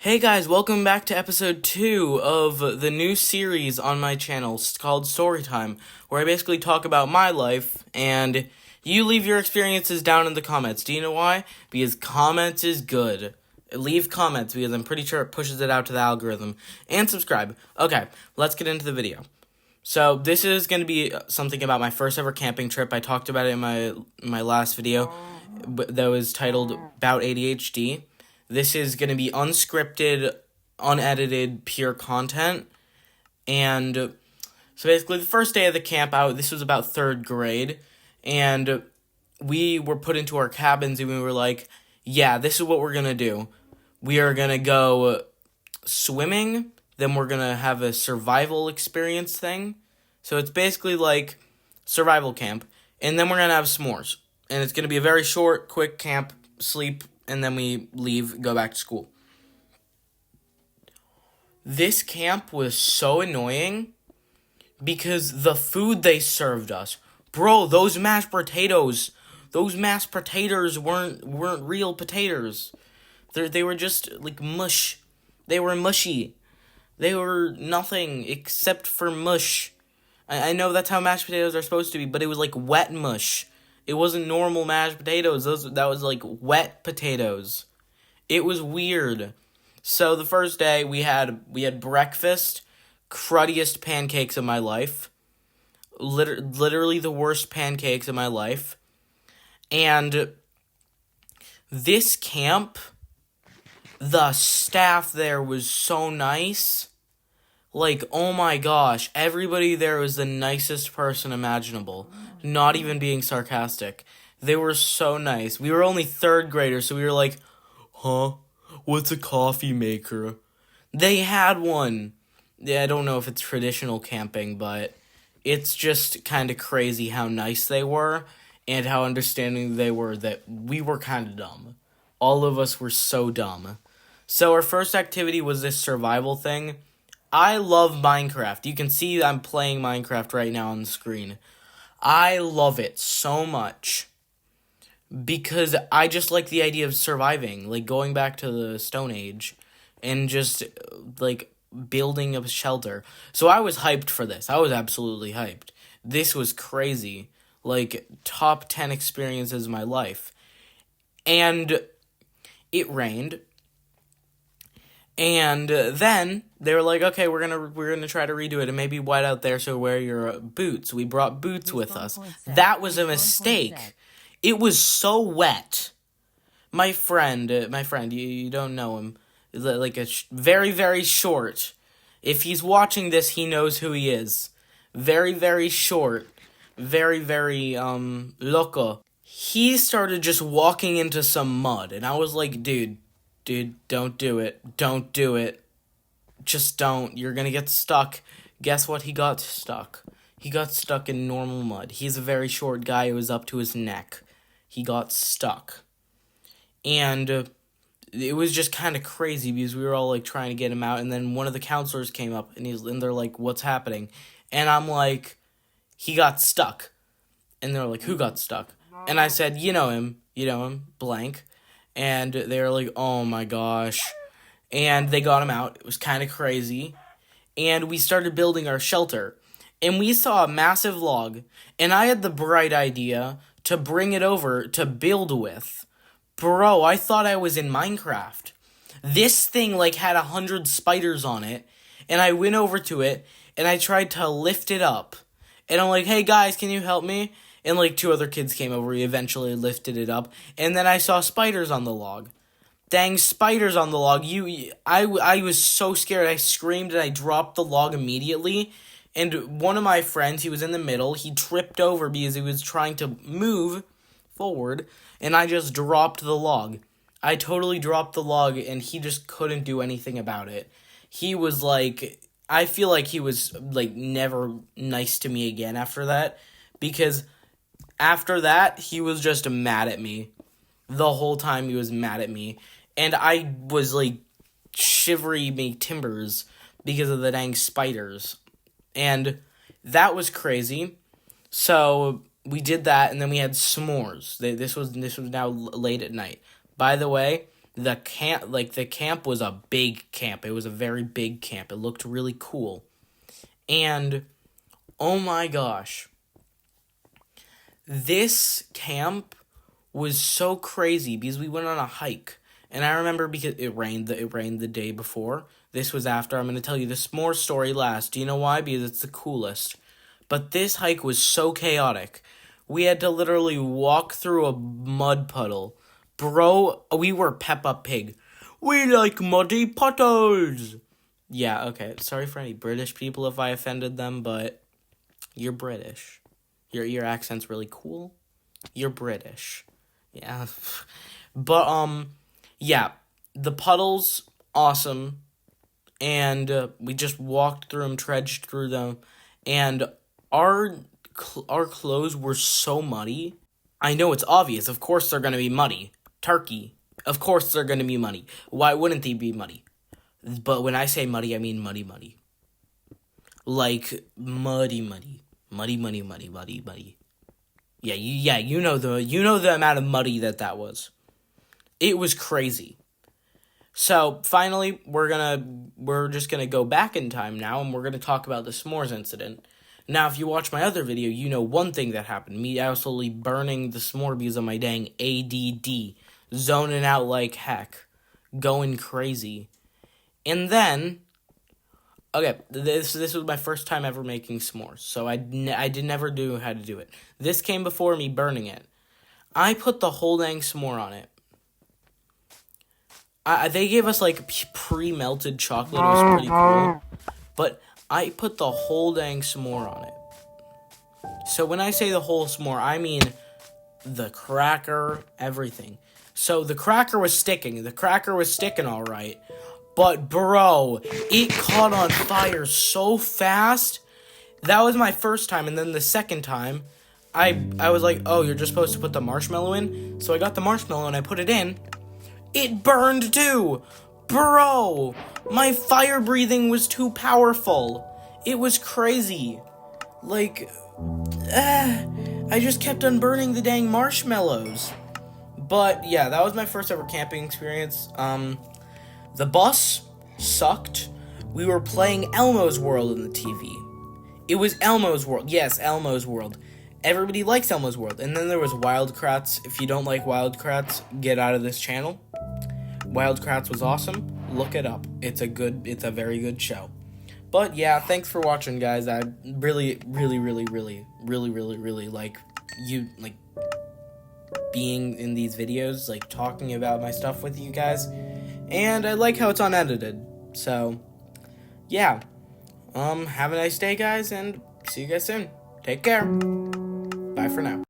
Hey guys, welcome back to episode 2 of the new series on my channel called Storytime, where I basically talk about my life, and you leave your experiences down in the comments. Do you know why? Because comments is good. Leave comments, because I'm pretty sure it pushes it out to the algorithm. And subscribe. Okay, let's get into the video. So, this is going to be something about my first ever camping trip. I talked about it in my last video that was titled About ADHD. This is going to be unscripted, unedited, pure content. And so basically the first day of the camp out, this was about 3rd grade, and we were put into our cabins and we were like, yeah, this is what we're going to do. We are going to go swimming, then we're going to have a survival experience thing. So it's basically like survival camp, and then we're going to have s'mores. And it's going to be a very short, quick camp, sleep, and then we leave, go back to school. This camp was so annoying because the food they served us. Bro, those mashed potatoes weren't real potatoes. They were just like mush. They were mushy. They were nothing except for mush. I know that's how mashed potatoes are supposed to be, but it was like wet mush. It wasn't normal mashed potatoes. That was like wet potatoes. It was weird. So the first day we had breakfast, cruddiest pancakes of my life. Literally the worst pancakes of my life. And this camp, the staff there was so nice. Like, oh my gosh, everybody there was the nicest person imaginable. Not even being sarcastic. They were so nice. We were only 3rd graders, so we were like, huh? What's a coffee maker? They had one. Yeah, I don't know if it's traditional camping, but it's just kind of crazy how nice they were and how understanding they were that we were kind of dumb. All of us were so dumb. So our first activity was this survival thing. I love Minecraft. You can see I'm playing Minecraft right now on the screen. I love it so much because I just like the idea of surviving, like going back to the Stone Age and just like building a shelter. So I was hyped for this. I was absolutely hyped. This was crazy. Like top 10 experiences of my life. And it rained. And then they were like, okay, we're gonna try to redo it and maybe white out there, so wear your boots. We brought boots with us. That was a mistake. It was so wet. My friend, you don't know him, like very, very short. If he's watching this, he knows who he is. Very, very short. Very, very, loco. He started just walking into some mud, and I was like, dude, don't do it. Don't do it. Just don't. You're gonna get stuck. Guess what? He got stuck. He got stuck in normal mud. He's a very short guy. It was up to his neck. He got stuck. And it was just kind of crazy because we were all like trying to get him out. And then one of the counselors came up and they're like, what's happening? And I'm like, he got stuck. And they're like, who got stuck? And I said, you know him, blank. And they were like, oh my gosh. And they got him out. It was kind of crazy. And we started building our shelter. And we saw a massive log. And I had the bright idea to bring it over to build with. Bro, I thought I was in Minecraft. This thing like had 100 spiders on it. And I went over to it. And I tried to lift it up. And I'm like, hey guys, can you help me? And like 2 other kids came over. We eventually lifted it up. And then I saw spiders on the log. Dang, spiders on the log. I was so scared. I screamed and I dropped the log immediately. And one of my friends, he was in the middle. He tripped over because he was trying to move forward. And I just dropped the log. I totally dropped the log and he just couldn't do anything about it. He was like, I feel like he was like never nice to me again after that. Because after that, he was just mad at me. The whole time he was mad at me. And I was like shivery me timbers because of the dang spiders. And that was crazy. So we did that and then we had s'mores. This was now late at night. By the way, the camp was a big camp. It was a very big camp. It looked really cool. And, oh my gosh. This camp was so crazy because we went on a hike. And I remember because it rained the day before. This was after. I'm going to tell you the s'more story last. Do you know why? Because it's the coolest. But this hike was so chaotic. We had to literally walk through a mud puddle. Bro, we were Peppa Pig. We like muddy puddles. Yeah, okay. Sorry for any British people if I offended them, but you're British. Your accent's really cool. You're British. Yeah. But, yeah. The puddles, awesome. And we just walked through them, trudged through them. And our clothes were so muddy. I know it's obvious. Of course they're going to be muddy. Turkey. Of course they're going to be muddy. Why wouldn't they be muddy? But when I say muddy, I mean muddy, muddy. Like muddy, muddy. Muddy, muddy, muddy, muddy, muddy. Yeah, you know the amount of muddy that was. It was crazy. So, finally, we're just gonna go back in time now, and we're gonna talk about the s'mores incident. Now, if you watch my other video, you know one thing that happened. Me absolutely burning the s'more because of my dang ADD. Zoning out like heck. Going crazy. And then, okay, this was my first time ever making s'mores. So I did never do how to do it. This came before me burning it. I put the whole dang s'more on it. They gave us, like, pre-melted chocolate. It was pretty cool. But I put the whole dang s'more on it. So when I say the whole s'more, I mean the cracker, everything. So the cracker was sticking. The cracker was sticking all right. But, bro, it caught on fire so fast. That was my first time. And then the second time, I was like, oh, you're just supposed to put the marshmallow in? So I got the marshmallow and I put it in. It burned too! Bro! My fire breathing was too powerful. It was crazy. Like, I just kept on burning the dang marshmallows. But, yeah, that was my first ever camping experience. The bus sucked. We were playing Elmo's World on the TV. It was Elmo's World. Yes, Elmo's World. Everybody likes Elmo's World. And then there was Wild Kratts. If you don't like Wild Kratts, get out of this channel. Wild Kratts was awesome. Look it up. It's a very good show. But yeah, thanks for watching, guys. I really like you, like, being in these videos, like, talking about my stuff with you guys. And I like how it's unedited. So, yeah. Have a nice day, guys, and see you guys soon. Take care. Bye for now.